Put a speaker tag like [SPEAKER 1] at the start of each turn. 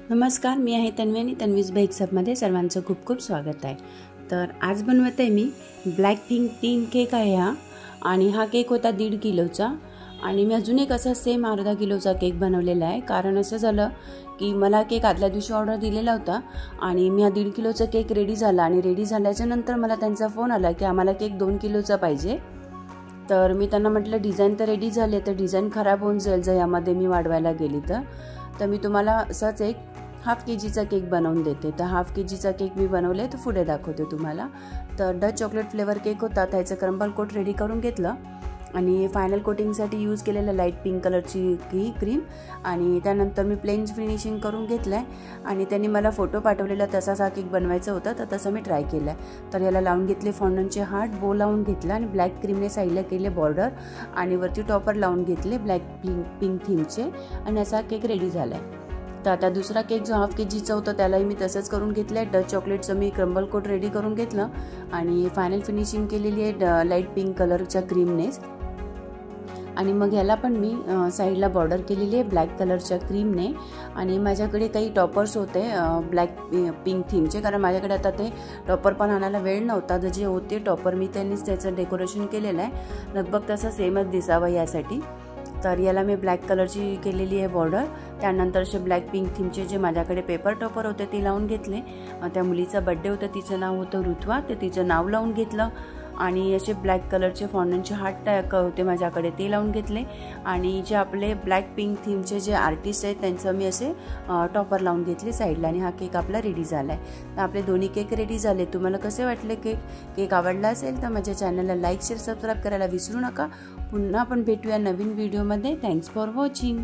[SPEAKER 1] नमस्कार, मी आहे तन्वी आणि तन्वीज बेक्स हबमध्ये सर्वांचं खूप खूप स्वागत आहे। तर आज बनवत आहे मी ब्लॅक पिंक थीम केक आहे हा, आणि हा केक होता 1.5 किलोचा। आणि मी अजून एक असा सेम अर्धा किलोचा केक बनवलेला आहे। कारण असं झालं की मला केक आदल्या दिवशी ऑर्डर दिलेला होता आणि मी हा 1.5 किलोचा केक रेडी झाला, आणि रेडी झाल्याच्या नंतर मला त्यांचा फोन आला की आम्हाला केक 2 किलोचा पाहिजे। तर मी त्यांना म्हटलं डिझाइन तर रेडी झाले, तर डिझाइन खराब होऊन जाईल जर यामध्ये मी वाढवायला गेली तर मी तुम्हाला असंच एक हाफ केजीचा केक बनवून देते। तर हाफ केजीचा केक मी बनवले, तर पुढे दाखवते तुम्हाला। तर डच चॉकलेट फ्लेवर केक होता, त्याचं क्रम्बल कोट रेडी करून घेतलं आणि फायनल कोटिंगसाठी यूज केलेलं लाईट पिंक कलरची ही क्रीम, आणि त्यानंतर मी प्लेन फिनिशिंग करून घेतलं आहे। आणि त्यांनी मला फोटो पाठवलेला तसाच हा केक बनवायचा होता, तर तसं मी ट्राय केलं आहे। तर याला लावून घेतले फॉन्डंटचे हार्ट, बो लावून घेतला आणि ब्लॅक क्रीमने साईडला केले बॉर्डर, आणि वरती टॉपर लावून घेतले ब्लॅक पिंक थीमचे, आणि असा केक रेडी झाला आहे। तर आता दुसरा केक जो हाफ केजीचा होता त्यालाही मी तसंच करून घेतलं आहे। डच चॉकलेटचं मी क्रम्बल कोट रेडी करून घेतलं आणि फायनल फिनिशिंग केलेली आहे लाईट पिंक कलरच्या क्रीमनेच। आणि मग ह्याला पण मी साईडला बॉर्डर केलेली आहे ब्लॅक कलरच्या क्रीमने। आणि माझ्याकडे काही टॉपर्स होते ब्लॅक पिंक थीमचे, कारण माझ्याकडे आता ते टॉपर पण आणायला वेळ नव्हता। तर जे होते टॉपर मी त्यांनीच त्याचं डेकोरेशन केलेलं आहे, लगभग तसं सेमच दिसावं यासाठी। तर याला मी ब्लॅक कलरची केलेली आहे बॉर्डर। त्यानंतर असे ब्लॅक पिंक थीमचे जे माझ्याकडे पेपर टॉपर होते ते लावून घेतले। त्या मुलीचा बर्थडे होता, तिचं नाव होतं ऋत्वा, तर तिचं नाव लावून घेतलं। आणि असे ब्लॅक कलरचे फॉन्डंटचे हार्ट होते माझ्याकडे, ते लावून घेतले। आणि जे आपले ब्लॅक पिंक थीमचे जे आर्टिस्ट आहेत त्यांचं मी असे टॉपर लावून घेतले साईडला, आणि हा केक आपला रेडी झाला आहे। तर आपले दोन्ही केक रेडी झाले। तुम्हाला कसे वाटले केक आवडला असेल तर माझ्या चॅनलला लाईक शेअर सबस्क्राईब करायला विसरू नका। पुन्हा आपण भेटूया नवीन व्हिडिओमध्ये। Thanks for watching.